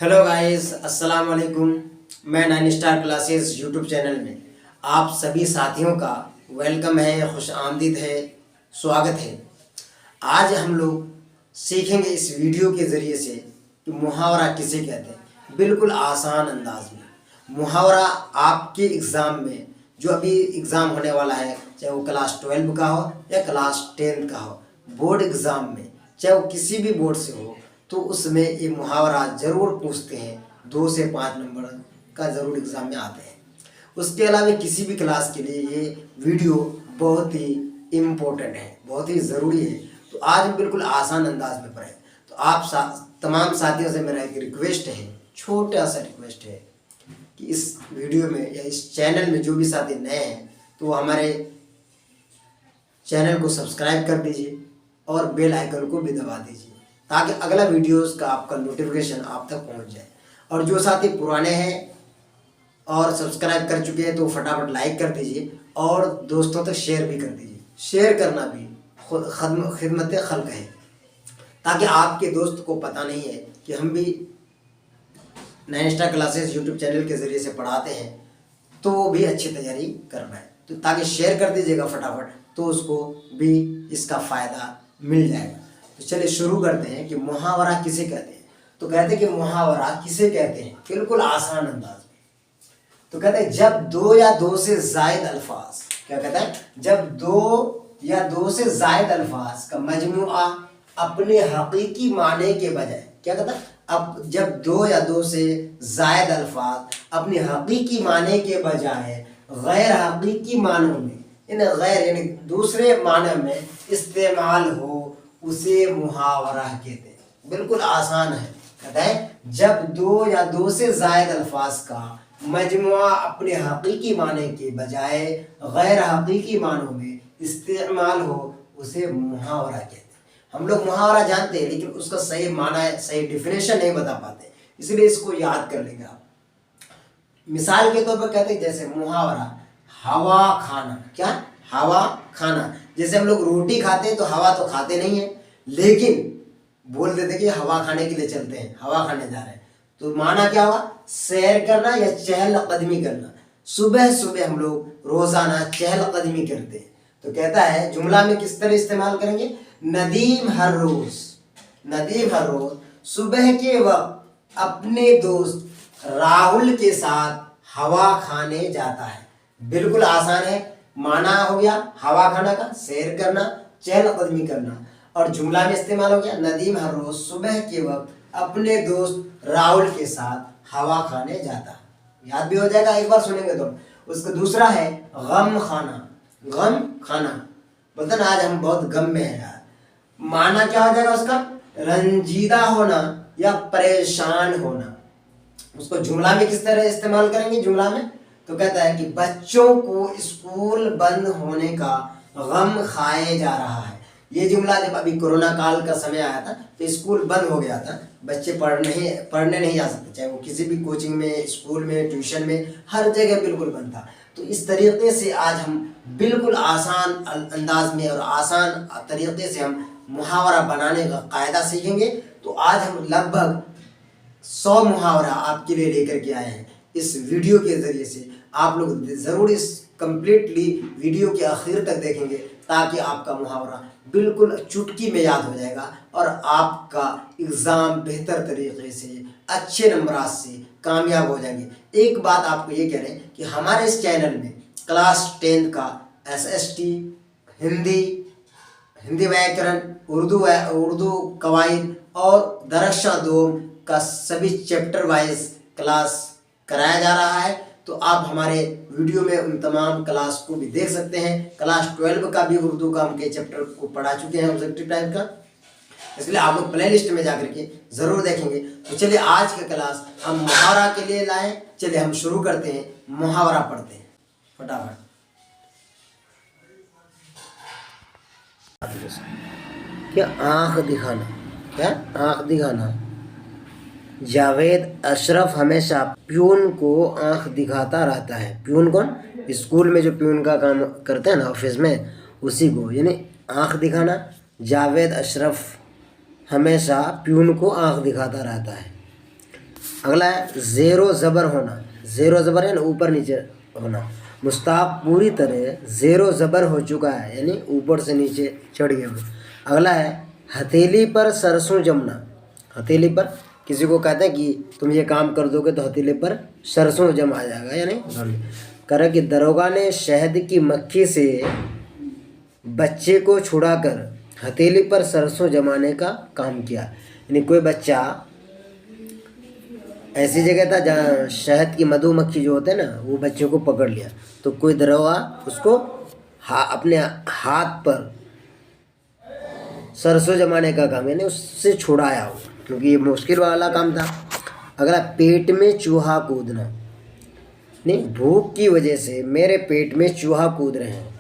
Hello guys, अस्सलाम वालेकुम। मैं 9 स्टार क्लासेस यूट्यूब चैनल में आप सभी साथियों का वेलकम है, खुश आमदीद है, स्वागत है। आज हम लोग सीखेंगे इस वीडियो के ज़रिए से कि मुहावरा किसे कहते हैं, बिल्कुल आसान अंदाज में। मुहावरा आपके एग्ज़ाम में, जो अभी एग्ज़ाम होने वाला है, चाहे वो क्लास 12 का हो या क्लास 10 का हो, बोर्ड एग्ज़ाम में, चाहे वो किसी भी बोर्ड से हो, तो उसमें ये मुहावरा ज़रूर पूछते हैं। 2 से 5 नंबर का ज़रूर एग्ज़ाम में आते हैं। उसके अलावा किसी भी क्लास के लिए ये वीडियो बहुत ही इम्पोर्टेंट है, बहुत ही ज़रूरी है। तो आज हम बिल्कुल आसान अंदाज में पढ़ें। तो आप तमाम साथियों से मेरा एक रिक्वेस्ट है, छोटा सा रिक्वेस्ट है कि इस वीडियो में या इस चैनल में जो भी साथी नए हैं तो हमारे चैनल को सब्सक्राइब कर दीजिए और बेल आइकन को भी दबा दीजिए, ताकि अगला वीडियोस का आपका नोटिफिकेशन आप तक पहुंच जाए। और जो साथी पुराने हैं और सब्सक्राइब कर चुके हैं तो फटाफट लाइक कर दीजिए और दोस्तों तक शेयर भी कर दीजिए। शेयर करना भी खिदमत खल्क है, ताकि आपके दोस्त को पता नहीं है कि हम भी 9 स्टार क्लासेस यूट्यूब चैनल के ज़रिए से पढ़ाते हैं, तो वो भी अच्छी तैयारी कर पाए। तो ताकि शेयर कर दीजिएगा फटाफट, तो उसको भी इसका फ़ायदा मिल जाएगा। तो चलिए शुरू करते हैं कि मुहावरा किसे कहते हैं। तो कहते हैं कि मुहावरा किसे कहते हैं, बिल्कुल आसान अंदाज में। तो कहते हैं जब 2 या 2 से ज़ायद अल्फाज, क्या कहता है, जब 2 या 2 से ज़ायद अल्फाज का मजमुआ अपने हकीकी माने के बजाय, क्या कहता है, अब जब 2 या 2 से ज़ायद अल्फाज अपने हकीकी माने के बजाय गैर हकीकी मानों में, गैर यानी दूसरे माने में इस्तेमाल हो, उसे मुहावरा कहते हैं। बिल्कुल आसान है। कहता है जब 2 या 2 से ज़ायद अल्फाज का मजमुआ अपने हकीकी माने के बजाय गैर हकीकी मानों में इस्तेमाल हो, उसे मुहावरा कहते हैं। हम लोग मुहावरा जानते हैं, लेकिन उसका सही माना, सही डिफिनेशन नहीं बता पाते, इसलिए इसको याद कर लेंगे आप। मिसाल के तौर पर कहते हैं जैसे मुहावरा हवा खाना, क्या हवा खाना। जैसे हम लोग रोटी खाते हैं तो हवा तो खाते नहीं है, लेकिन बोल देते कि हवा खाने के लिए चलते हैं, हवा खाने जा रहे हैं। तो माना क्या हुआ, सैर करना या चहल कदमी करना। सुबह सुबह हम लोग रोजाना चहल कदमी करते हैं। तो कहता है जुमला में किस तरह इस्तेमाल करेंगे, नदीम हर रोज, नदीम हर रोज सुबह के वक्त अपने दोस्त राहुल के साथ हवा खाने जाता है। बिल्कुल आसान है। माना हो गया हवा खाना का, सैर करना, चहल कदमी करना, और जुमला में इस्तेमाल हो गया नदीम हर रोज सुबह के वक्त अपने दोस्त राहुल के साथ हवा खाने जाता। याद भी हो जाएगा, एक बार सुनेंगे तो। उसका दूसरा है गम खाना, गम खाना। बोलते ना आज हम बहुत गम में हैं यार। माना क्या हो जाएगा उसका, रंजीदा होना या परेशान होना। उसको जुमला में किस तरह इस्तेमाल करेंगे, जुमला में तो कहता है कि बच्चों को स्कूल बंद होने का गम खाए जा रहा है। ये जुमला जब अभी कोरोना काल का समय आया था तो स्कूल बंद हो गया था, बच्चे पढ़ने नहीं जा सकते, चाहे वो किसी भी कोचिंग में, स्कूल में, ट्यूशन में, हर जगह बिल्कुल बंद था। तो इस तरीके से आज हम बिल्कुल आसान अंदाज में और आसान तरीके से हम मुहावरा बनाने का कायदा सीखेंगे। तो आज हम लगभग 100 मुहावरा आपके लिए लेकर के आए हैं इस वीडियो के ज़रिए से। आप लोग ज़रूर इस कंप्लीटली वीडियो के आखिर तक देखेंगे, ताकि आपका मुहावरा बिल्कुल चुटकी में याद हो जाएगा और आपका एग्ज़ाम बेहतर तरीके से, अच्छे नंबरात से कामयाब हो जाएंगे। एक बात आपको ये कह रहे हैं कि हमारे इस चैनल में क्लास 10 का SST, हिंदी व्याकरण, उर्दू कवायद और दरसा दोम का सभी चैप्टर वाइज क्लास कराया जा रहा है। तो आप हमारे वीडियो में उन तमाम क्लास को भी देख सकते हैं। क्लास 12 का भी उर्दू का हम कई चैप्टर को पढ़ा चुके हैं ऑब्जेक्टिव टाइप का, इसलिए आप लोग प्ले लिस्ट में जाकर के ज़रूर देखेंगे। तो चलिए आज का क्लास हम मुहावरा के लिए लाए। चलिए हम शुरू करते हैं, मुहावरा पढ़ते हैं फटाफट। क्या आँख दिखाना, क्या आँख दिखाना। जावेद अशरफ हमेशा प्यून को आंख दिखाता रहता है। प्यून कौन, स्कूल में जो प्यून का काम करते हैं ना ऑफिस में, उसी को, यानी आंख दिखाना। जावेद अशरफ हमेशा प्यून को आंख दिखाता रहता है। अगला है ज़ेरो ज़बर होना, ज़ेरो ज़बर है ना ऊपर नीचे होना। मुस्ताक पूरी तरह ज़ेरो ज़बर हो चुका है, यानी ऊपर से नीचे चढ़ गया। अगला है हथेली पर सरसों जमना, हथेली पर किसी को कहते हैं कि तुम ये काम कर दोगे तो हथेली पर सरसों जम आ जाएगा, यानी कह रहा कि दरोगा ने शहद की मक्खी से बच्चे को छुड़ाकर हथेली पर सरसों जमाने का काम किया। यानी कोई बच्चा ऐसी जगह था जहाँ शहद की मधुमक्खी जो होते हैं ना वो बच्चों को पकड़ लिया, तो कोई दरोगा उसको अपने हाथ पर सरसों जमाने का काम, यानी उससे छुड़ाया हो, क्योंकि ये मुश्किल वाला काम था। अगला पेट में चूहा कूदना, नहीं भूख की वजह से मेरे पेट में चूहा कूद रहे हैं।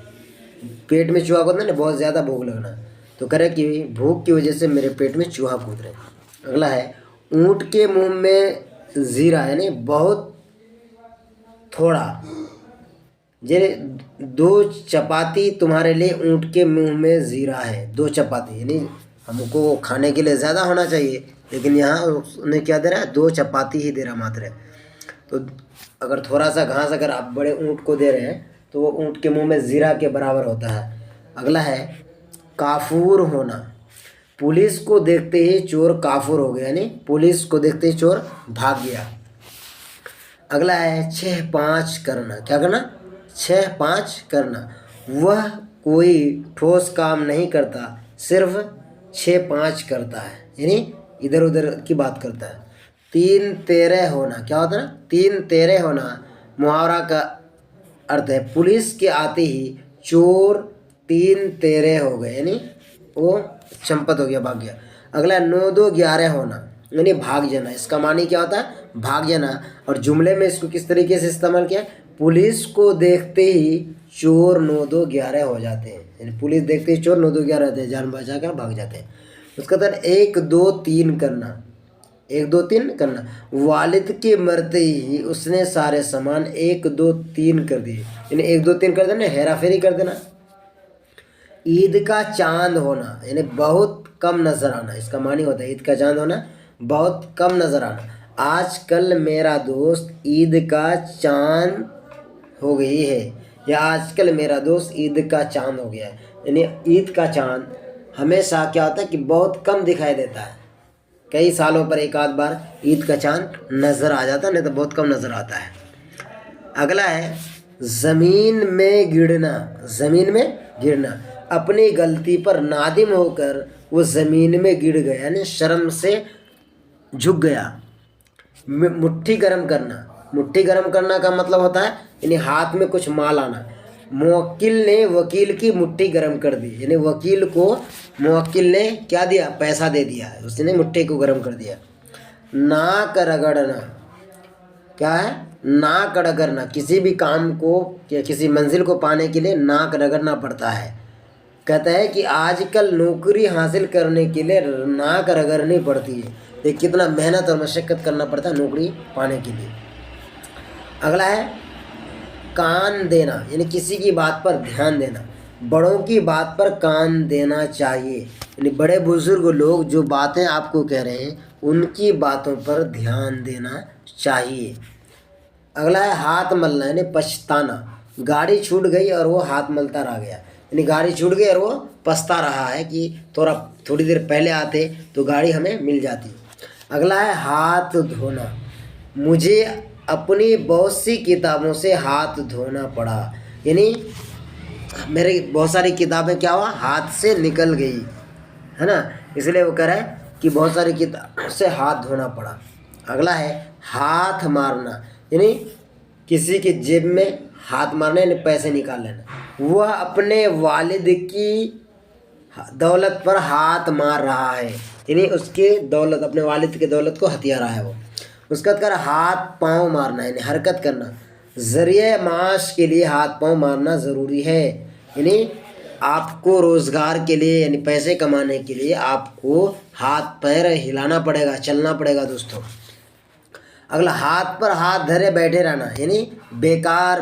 पेट में चूहा कूदना ना बहुत ज़्यादा भूख लगना, तो करे कि भूख की वजह से मेरे पेट में चूहा कूद रहे हैं। अगला है ऊँट के मुंह में ज़ीरा, यानी बहुत थोड़ा, जे 2 चपाती तुम्हारे लिए ऊँट के मुंह में ज़ीरा है। 2 चपाती यानी हमको खाने के लिए ज़्यादा होना चाहिए, लेकिन यहाँ उन्हें क्या दे रहा है, 2 चपाती ही दे रहा मात्र है। तो अगर थोड़ा सा घास अगर आप बड़े ऊँट को दे रहे हैं तो वो ऊँट के मुंह में ज़ीरा के बराबर होता है। अगला है काफूर होना, पुलिस को देखते ही चोर काफूर हो गया, यानी पुलिस को देखते ही चोर भाग गया। अगला है 6-5 करना, क्या करना, 6-5 करना। वह कोई ठोस काम नहीं करता, सिर्फ 6-5 करता है, यानी इधर उधर की बात करता है। 3-13 होना, क्या होता है ना, 3-13 होना मुहावरा का अर्थ है पुलिस के आते ही चोर 3-13 हो गए, यानी वो चंपत हो गया, भाग गया। अगला 9-2-11 होना, यानी भाग जाना। इसका मानी क्या होता है, भाग जाना। और जुमले में इसको किस तरीके से इस्तेमाल किया, पुलिस को देखते ही चोर 9-2-11 हो जाते हैं, यानी पुलिस देखते ही चोर 9-2-11 होते हैं, जान बचा कर भाग जाते हैं। उसका तरह 1-2-3 करना, 1-2-3 करना। वालिद के मरते ही उसने सारे सामान 1-2-3 कर दिए, यानी 1-2-3 कर देना, हेरा फेरी कर देना। ईद का चांद होना, यानी बहुत कम नज़र आना। इसका मानी होता है ईद का चांद होना, बहुत कम नज़र आना। आजकल मेरा दोस्त ईद का चांद हो गई है, या आजकल मेरा दोस्त ईद का चांद हो गया है, यानी ईद का चांद हमेशा क्या होता है कि बहुत कम दिखाई देता है। कई सालों पर एक आध बार ईद का चांद नज़र आ जाता है, नहीं तो बहुत कम नज़र आता है। अगला है ज़मीन में गिरना, ज़मीन में गिरना। अपनी गलती पर नादिम होकर वो ज़मीन में गिर गया, यानी शर्म से झुक गया। मुट्ठी गर्म करना, मुट्ठी गर्म करना का मतलब होता है यानी हाथ में कुछ माल आना। मुवक्किल ने वकील की मुट्ठी गर्म कर दी, यानी वकील को मुवक्किल ने क्या दिया, पैसा दे दिया, उसने मुट्ठी को गर्म कर दिया। नाक रगड़ना, क्या है, नाक रगड़ना। किसी भी काम को या किसी मंजिल को पाने के लिए नाक रगड़ना पड़ता है। कहता है कि आजकल नौकरी हासिल करने के लिए नाक रगड़नी पड़ती है, ये कितना मेहनत और मशक्क़त करना पड़ता है नौकरी पाने के लिए। अगला है कान देना, यानी किसी की बात पर ध्यान देना। बड़ों की बात पर कान देना चाहिए, यानी बड़े बुजुर्ग लोग जो बातें आपको कह रहे हैं उनकी बातों पर ध्यान देना चाहिए। अगला है हाथ मलना, यानी पछताना। गाड़ी छूट गई और वो हाथ मलता रह गया, यानी गाड़ी छूट गई और वो पछता रहा है कि थोड़ी देर पहले आते तो गाड़ी हमें मिल जाती। अगला है हाथ धोना। मुझे अपनी बहुत सी किताबों से हाथ धोना पड़ा, यानी मेरी बहुत सारी किताबें क्या हुआ, हाथ से निकल गई, है ना, इसलिए वो कह रहा है कि बहुत सारी किताबों से हाथ धोना पड़ा। अगला है हाथ मारना, यानी किसी की जेब में हाथ मारना, यानी पैसे निकाल लेना। वह अपने वालिद की दौलत पर हाथ मार रहा है, यानी उसके दौलत, अपने वालिद की दौलत को हथिया रहा है वो। उसका कर हाथ पाँव मारना, यानी हरकत करना। ज़रिए माश के लिए हाथ पाँव मारना ज़रूरी है, यानी आपको रोज़गार के लिए यानी पैसे कमाने के लिए आपको हाथ पैर हिलाना पड़ेगा, चलना पड़ेगा दोस्तों। अगला हाथ पर हाथ धरे बैठे रहना, यानी बेकार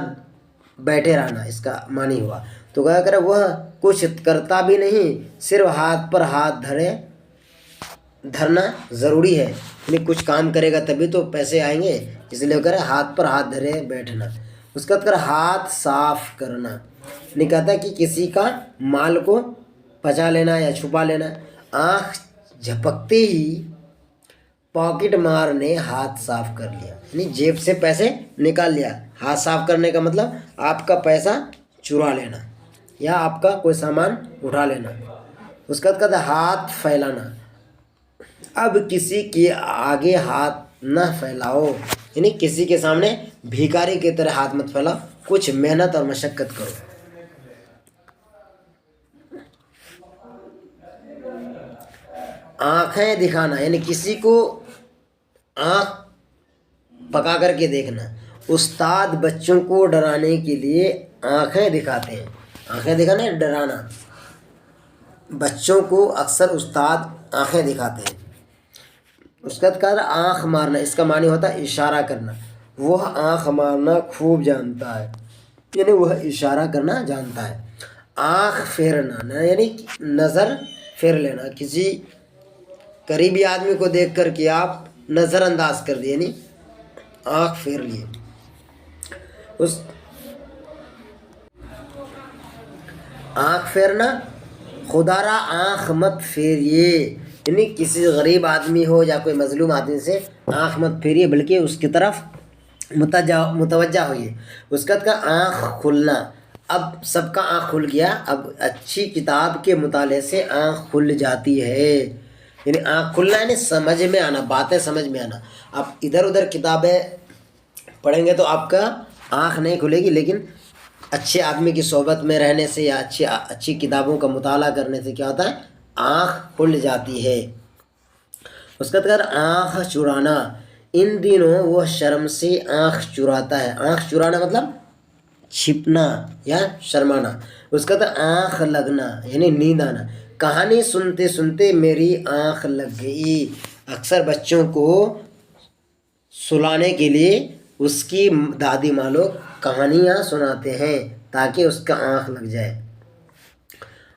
बैठे रहना, इसका मानी हुआ। तो क्या करे, वह कुछ करता भी नहीं, सिर्फ हाथ पर हाथ धरे धरना ज़रूरी है, यानी कुछ काम करेगा तभी तो पैसे आएंगे, इसलिए करें हाथ पर हाथ धरे बैठना। उसका कर हाथ साफ करना, नहीं कहता कि किसी का माल को पचा लेना या छुपा लेना। आँख झपकते ही पॉकेट मार ने हाथ साफ कर लिया, यानी जेब से पैसे निकाल लिया। हाथ साफ करने का मतलब आपका पैसा चुरा लेना या आपका कोई सामान उठा लेना। उसका बाद हाथ फैलाना, अब किसी के आगे हाथ न फैलाओ, यानी किसी के सामने भिखारी की तरह हाथ मत फैलाओ, कुछ मेहनत और मशक्कत करो। आंखें दिखाना, यानी किसी को आंख पका करके देखना। उस्ताद बच्चों को डराने के लिए आंखें दिखाते हैं। आंखें दिखाना है डराना, बच्चों को अक्सर उस्ताद आंखें दिखाते हैं। उसका बाद आँख मारना, इसका मानी होता है इशारा करना। वह आँख मारना खूब जानता है, यानी वह इशारा करना जानता है। आँख फेरना, यानी नज़र फेर लेना, किसी करीबी आदमी को देख कर के आप नज़रअंदाज कर दिए, यानी आँख फेर लिए। उस आँख फेरना, खुदारा आँख मत फेरिए, यानी किसी गरीब आदमी हो या कोई मजलूम आदमी से आँख मत फेरिए, बल्कि उसकी तरफ मुतवज्जा होइए। उसका का आँख खुलना, अब सबका आँख खुल गया, अब अच्छी किताब के मुताले से आँख खुल जाती है, यानी आँख खुलना यानी समझ में आना, बातें समझ में आना। आप इधर उधर किताबें पढ़ेंगे तो आपका आँख नहीं खुलेगी, लेकिन अच्छे आदमी की सोबत में रहने से या अच्छी किताबों का मुताला करने से क्या होता है, आँख खुल जाती है। उसका बाद आँख चुराना, इन दिनों वह शर्म से आँख चुराता है। आँख चुराना मतलब छिपना या शर्माना। उसका बाद आँख लगना, यानी नींद आना। कहानी सुनते सुनते मेरी आँख लग गई, अक्सर बच्चों को सुलाने के लिए उसकी दादी माँ लोग कहानियाँ सुनाते हैं ताकि उसका आँख लग जाए।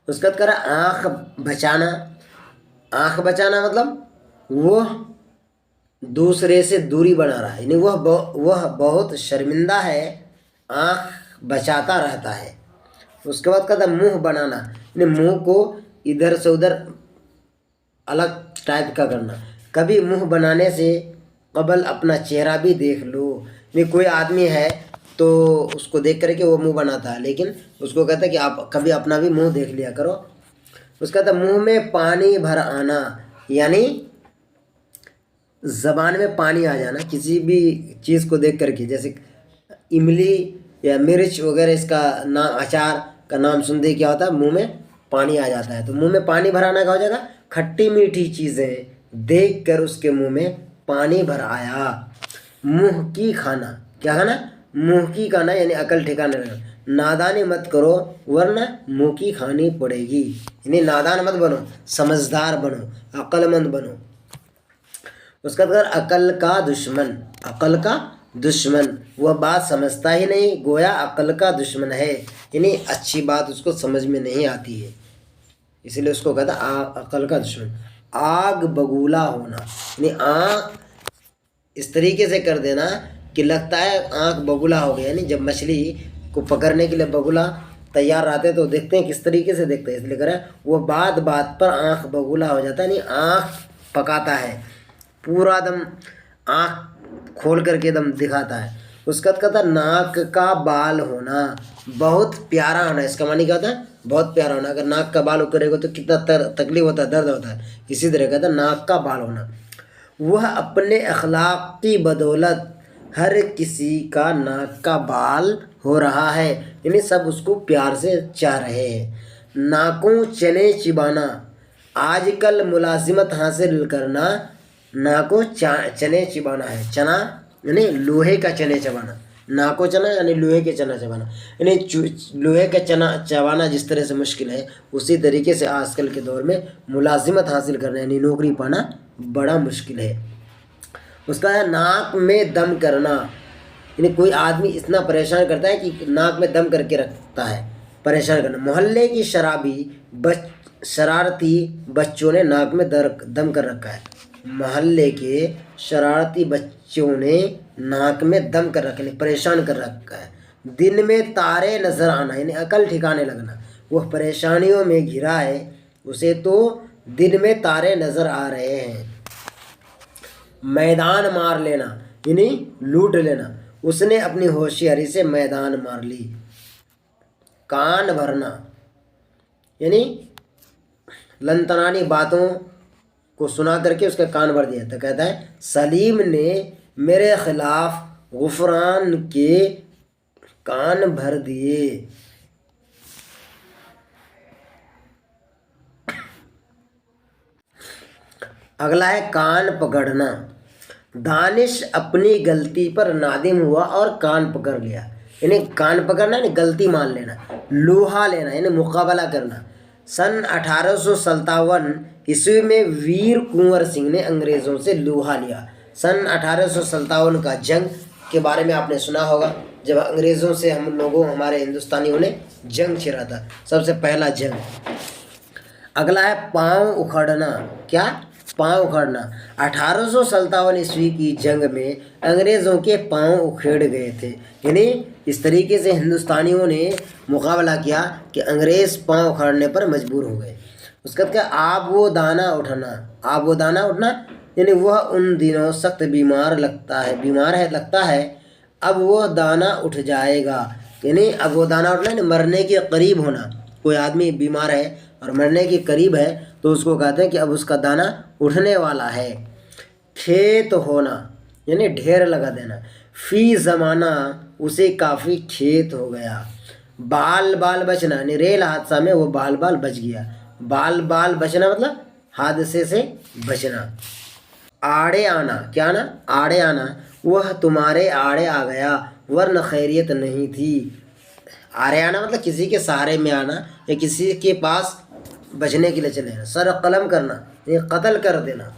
उसका बाद आँख बचाना। आँख बचाना मतलब वह दूसरे से दूरी बना रहा है, यानी वह बहुत शर्मिंदा है, आँख बचाता रहता है। उसके बाद कहता मुंह बनाना, यानी मुंह को इधर से उधर अलग टाइप का करना। कभी मुंह बनाने से कबल अपना चेहरा भी देख लो, यानी कोई आदमी है तो उसको देख करके वो मुंह बनाता है, लेकिन उसको कहता है कि आप कभी अपना भी मुंह देख लिया करो। उसका कहता मुंह में पानी भर आना, यानी ज़बान में पानी आ जाना किसी भी चीज़ को देख करके, जैसे इमली या मिर्च वगैरह, इसका नाम अचार का नाम सुनते ही क्या होता है, मुंह में पानी आ जाता है। तो मुंह में पानी भर आना क्या हो जाएगा, खट्टी मीठी चीज़ें देख कर उसके मुंह में पानी भर आया। मुंह की खाना, क्या खाना, मुंह की खाना, यानी अकल ठिकाने रखना। नादानी मत करो वरना मुंह की खानी पड़ेगी, यानी नादान मत बनो, समझदार बनो, अक्लमंद बनो। उसका बाद अकल का दुश्मन। अकल का दुश्मन, वह बात समझता ही नहीं, गोया अकल का दुश्मन है, यानी अच्छी बात उसको समझ में नहीं आती है, इसीलिए उसको कहता अकल का दुश्मन। आग बगूला होना, यानी आँख इस तरीके से कर देना कि लगता है आँख बगुला हो गया, यानी जब मछली को पकड़ने के लिए बगुला तैयार रहते तो देखते हैं किस तरीके से देखते हैं, इसलिए कह रहा है वो बात बात पर आँख बगुला हो जाता है, यानी आँख पकाता है, पूरा दम आँख खोल करके दम दिखाता है। उसका कहता नाक का बाल होना, बहुत प्यारा होना। इसका मानी क्या होता है, बहुत प्यारा होना। अगर नाक का बाल उकरेगा तो कितना तकलीफ होता है, दर्द होता है, इसी तरह कहता नाक का बाल होना। वह अपने अखलाक की बदौलत हर किसी का नाक का बाल हो रहा है, यानी सब उसको प्यार से चाह रहे हैं। नाकों चने चिबाना, आजकल मुलाजिमत हासिल करना नाकों चने चिबाना है। चना यानी लोहे का चने चबाना, नाको चना यानी लोहे के चना चबाना, यानी लोहे का चना चबाना जिस तरह से मुश्किल है, उसी तरीके से आजकल के दौर में मुलाजिमत हासिल करना यानी नौकरी पाना बड़ा मुश्किल है। उसका है नाक में दम करना, यानी कोई आदमी इतना परेशान करता है कि नाक में दम करके रखता है, परेशान करना। मोहल्ले की शराबी शरारती बच्चों ने नाक में दम कर रखा है। मोहल्ले के शरारती बच्चों ने नाक में दम कर रखा है, परेशान कर रखा है। दिन में तारे नजर आना यानी अकल ठिकाने लगना, वह परेशानियों में घिरा है, उसे तो दिन में तारे नजर आ रहे हैं। मैदान मार लेना यानी लूट लेना, उसने अपनी होशियारी से मैदान मार ली। कान भरना यानी लंतनानी बातों को सुना करके उसका कान भर दिया। तो कहता है सलीम ने मेरे खिलाफ गुफरान के कान भर दिए। अगला है कान पकड़ना। दानिश अपनी गलती पर नादिम हुआ और कान पकड़ लिया, यानी कान पकड़ना यानी गलती मान लेना। लोहा लेना यानी मुकाबला करना। सन 1857 ईस्वी में वीर कुंवर सिंह ने अंग्रेज़ों से लोहा लिया। सन 1857 का जंग के बारे में आपने सुना होगा, जब अंग्रेज़ों से हम लोगों हमारे हिंदुस्तानियों ने जंग छिड़ा था, सबसे पहला जंग। अगला है पाँव उखड़ना। क्या? पाँव उखड़ना। 1857 ईस्वी की जंग में अंग्रेज़ों के पाँव उखेड़ गए थे, यानी इस तरीके से हिंदुस्तानियों ने मुकाबला किया कि अंग्रेज़ पाँव उखाड़ने पर मजबूर हो गए। उसके बाद क्या? आब वो दाना उठना। आब वो दाना उठना यानी वह उन दिनों सख्त बीमार लगता है, अब वो दाना उठ जाएगा, यानी अब वो दाना उठना यानी मरने के करीब होना। कोई आदमी बीमार है और मरने के करीब है तो उसको कहते हैं कि अब उसका दाना उठने वाला है। खेत होना यानी ढेर लगा देना। फी ज़माना उसे काफ़ी खेत हो गया। बाल बाल बचना यानी रेल हादसा में वो बाल बाल बच गया। बाल बाल बचना मतलब हादसे से बचना। आड़े आना। क्या ना? आड़े आना। वह तुम्हारे आड़े आ गया वरना खैरियत नहीं थी। आड़े आना मतलब किसी के सहारे में आना या किसी के पास बचने के लिए चले जाना। सर कलम करना ये कत्ल कर देना।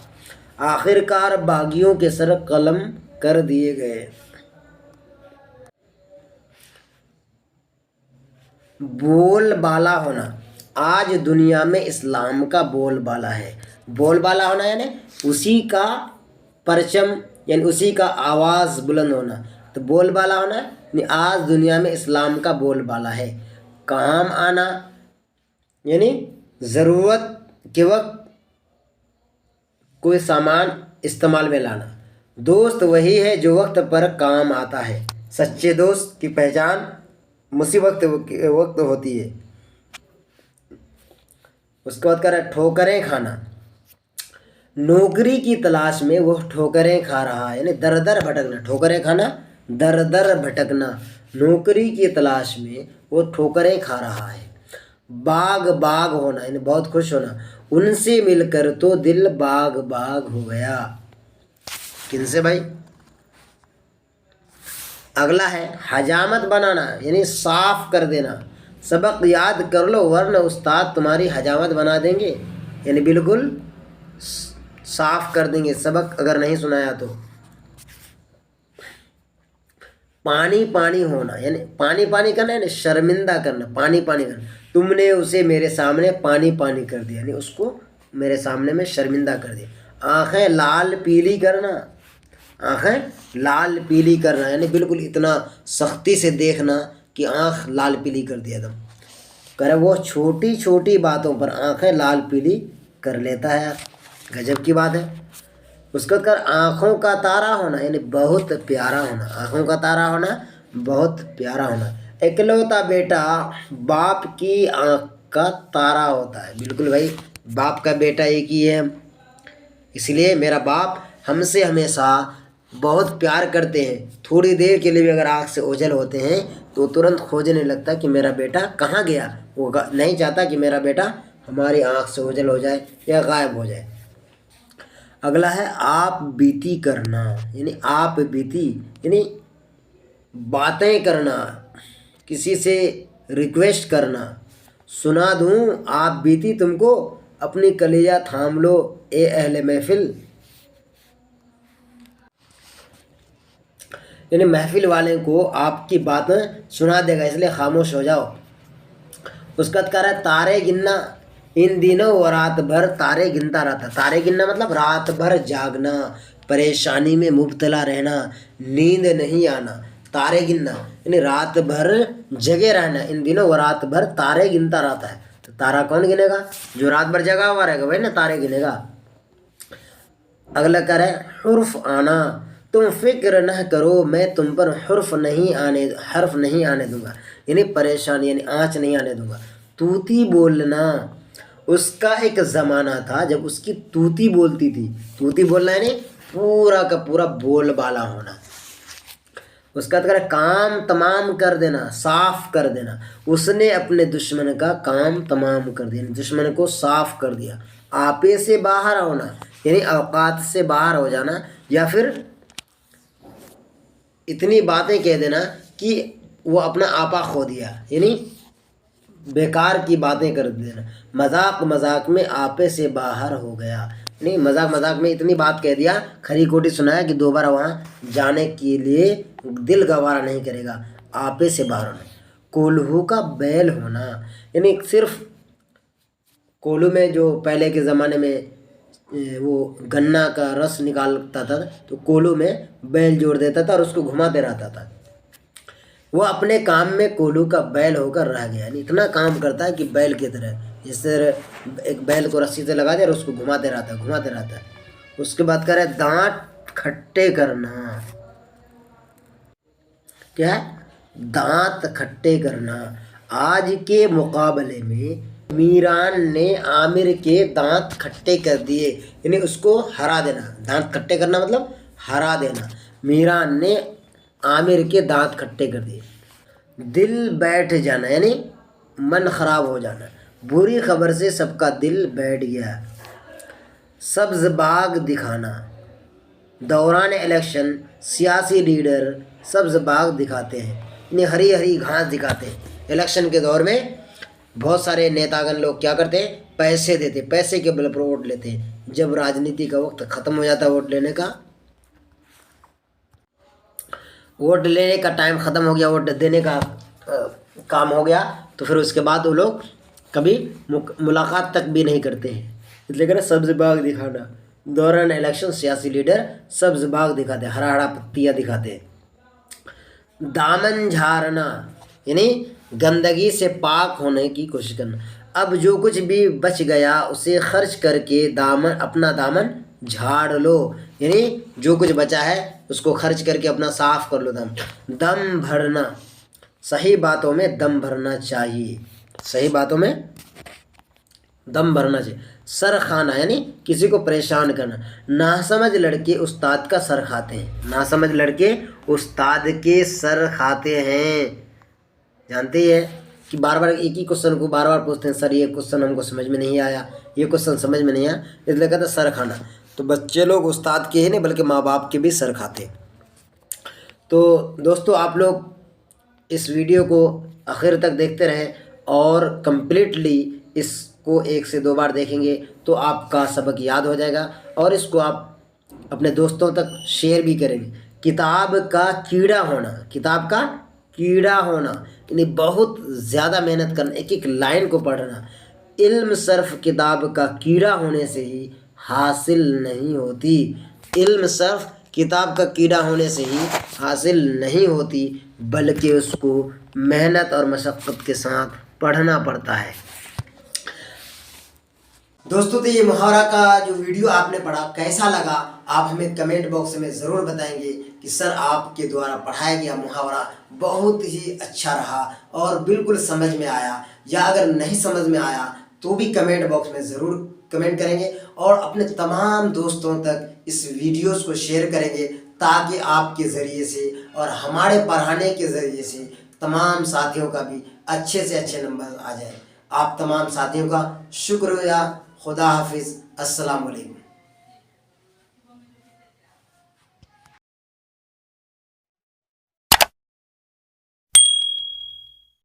आखिरकार बागियों के सर कलम कर दिए गए। बोलबाला होना। आज दुनिया में इस्लाम का बोलबाला है। बोलबाला होना यानी उसी का परचम यानी उसी का आवाज़ बुलंद होना। तो बोलबाला होना यानी आज दुनिया में इस्लाम का बोलबाला है। काम आना यानी ज़रूरत के वक्त कोई सामान इस्तेमाल में लाना। दोस्त वही है जो वक्त पर काम आता है। सच्चे दोस्त की पहचान मुसीबत के वक्त होती है। उसके बाद कर ठोकरें खाना। नौकरी की तलाश में वह ठोकरें खा रहा है, यानी दर दर भटकना। ठोकरें खाना दर दर भटकना। नौकरी की तलाश में वो ठोकरें खा रहा है। बाग बाग होना यानी बहुत खुश होना। उनसे मिलकर तो दिल बाग बाग हो गया। किनसे भाई? अगला है हजामत बनाना यानी साफ कर देना। सबक याद कर लो वरना उस्ताद तुम्हारी हजामत बना देंगे, यानी बिल्कुल साफ कर देंगे सबक अगर नहीं सुनाया तो। पानी पानी होना यानी पानी पानी करना यानी शर्मिंदा करना। पानी पानी करना। तुमने उसे मेरे सामने पानी पानी कर दिया यानी उसको मेरे सामने में शर्मिंदा कर दिया। आंखें लाल पीली करना। आंखें लाल पीली करना यानी बिल्कुल इतना सख्ती से देखना कि आंख लाल पीली कर दिया एकदम। करे वो छोटी छोटी बातों पर आंखें लाल पीली कर लेता है यार, गजब की बात है। उसका कर आँखों का तारा होना यानी बहुत प्यारा होना। आँखों का तारा होना बहुत प्यारा होना। इकलौता बेटा बाप की आँख का तारा होता है। बिल्कुल भाई, बाप का बेटा एक ही है, इसलिए मेरा बाप हमसे हमेशा बहुत प्यार करते हैं। थोड़ी देर के लिए भी अगर आँख से ओझल होते हैं तो तुरंत खोजने लगता कि मेरा बेटा कहाँ गया। वो नहीं चाहता कि मेरा बेटा हमारी आँख से ओझल हो जाए या गायब हो जाए। अगला है आप बीती करना यानी आप बीती यानी बातें करना, किसी से रिक्वेस्ट करना। सुना दूँ आप बीती तुमको, अपनी कलेजा थाम लो ए अहले महफिल, यानी महफिल वाले को आपकी बातें सुना देगा इसलिए खामोश हो जाओ। उसका कह रहा है तारे गिनना इन दिनों वो रात भर तारे गिनता रहता। तारे गिनना मतलब रात भर जागना, परेशानी में मुब्तला रहना, नींद नहीं आना। तारे गिनना यानी रात भर जगे रहना। इन दिनों वो रात भर तारे गिनता रहता है। तो तारा कौन गिनेगा? जो रात भर जगा हुआ रहेगा वही ना तारे गिनेगा। अगला कह रहा है हुर्फ आना, तुम फिक्र न करो मैं तुम पर हर्फ नहीं आने दूंगा, यानी परेशानी यानी आँच नहीं आने दूंगा। तूती बोलना, उसका एक ज़माना था जब उसकी तूती बोलती थी। तूती बोलना यानी पूरा का पूरा बोल बाला होना। उसका तो काम तमाम कर देना, साफ कर देना। उसने अपने दुश्मन का काम तमाम कर दिया, दुश्मन को साफ कर दिया। आपे से बाहर होना यानी औकात से बाहर हो जाना, या फिर इतनी बातें कह देना कि वो अपना आपा खो दिया, यानी बेकार की बातें कर देना। मजाक मजाक में आपे से बाहर हो गया, नहीं मजाक मजाक में इतनी बात कह दिया, खरी खोटी सुनाया कि दोबारा वहाँ जाने के लिए दिल गवारा नहीं करेगा। आपे से बाहर होना। कोल्हू का बैल होना यानी सिर्फ कोल्हू में जो पहले के ज़माने में वो गन्ना का रस निकालता था, तो कोल्हू में बैल जोड़ देता था और उसको घुमाते रहता था। वो अपने काम में कोल्हू का बैल होकर रह गया, यानी इतना काम करता है कि बैल की तरह, जैसे एक बैल को रस्सी से लगा दिया और उसको घुमाते रहता है। उसके बाद कह रहे दांत खट्टे करना। क्या है? दांत खट्टे करना। आज के मुकाबले में मीरान ने आमिर के दांत खट्टे कर दिए, यानी उसको हरा देना। दांत खट्टे करना मतलब हरा देना। मीरान ने आमिर के दांत खट्टे कर दिए। दिल बैठ जाना यानी मन खराब हो जाना। बुरी खबर से सबका दिल बैठ गया। सब्ज बाग दिखाना। दौरान इलेक्शन सियासी लीडर सब्ज बाग दिखाते हैं, यानी हरी हरी घास दिखाते हैं। इलेक्शन के दौर में बहुत सारे नेतागण लोग क्या करते हैं? पैसे देते, पैसे के बल पर वोट लेते हैं। जब राजनीति का वक्त ख़त्म हो जाता है, वोट लेने का टाइम ख़त्म हो गया, वोट देने का काम हो गया, तो फिर उसके बाद वो लोग कभी मुलाकात तक भी नहीं करते हैं। इसलिए कहना सब्ज बाग दिखाना। दौरान इलेक्शन सियासी लीडर सब्ज बाग दिखाते हैं, हरा हरा पत्तियाँ दिखाते हैं। दामन झाड़ना यानी गंदगी से पाक होने की कोशिश करना। अब जो कुछ भी बच गया उसे खर्च करके अपना दामन झाड़ लो, यानी जो कुछ बचा है उसको खर्च करके अपना साफ कर लो। दम भरना, सही बातों में दम भरना चाहिए, सही बातों में दम भरना चाहिए। सर खाना यानी किसी को परेशान करना। नासमझ लड़के उस्ताद का सर खाते हैं। नासमझ लड़के उस्ताद के सर खाते हैं। जानते ही है कि बार बार एक ही क्वेश्चन को बार बार पूछते हैं, सर ये क्वेश्चन हमको समझ में नहीं आया, ये क्वेश्चन समझ में नहीं आया, इसलिए कहते सर खाना। तो बच्चे लोग उस्ताद के ही नहीं बल्कि माँ बाप के भी सर खाते। तो दोस्तों आप लोग इस वीडियो को आखिर तक देखते रहें और कम्प्लीटली इसको 1 से 2 बार देखेंगे तो आपका सबक याद हो जाएगा और इसको आप अपने दोस्तों तक शेयर भी करेंगे। किताब का कीड़ा होना यानी बहुत ज़्यादा मेहनत करना, एक एक लाइन को पढ़ना। इल्म सिर्फ किताब का कीड़ा होने से ही हासिल नहीं होती। इल्म सिर्फ किताब का कीड़ा होने से ही हासिल नहीं होती, बल्कि उसको मेहनत और मशक्क़त के साथ पढ़ना पड़ता है। दोस्तों तो ये मुहावरा का जो वीडियो आपने पढ़ा कैसा लगा, आप हमें कमेंट बॉक्स में ज़रूर बताएंगे कि सर आपके द्वारा पढ़ाया गया मुहावरा बहुत ही अच्छा रहा और बिल्कुल समझ में आया, या अगर नहीं समझ में आया तो भी कमेंट बॉक्स में ज़रूर कमेंट करेंगे और अपने तमाम दोस्तों तक इस वीडियोस को शेयर करेंगे ताकि आपके ज़रिए से और हमारे पढ़ाने के ज़रिए से तमाम साथियों का भी अच्छे से अच्छे नंबर आ जाए। आप तमाम साथियों का शुक्रिया। खुदा हाफिज़। अस्सलाम वालेकुम।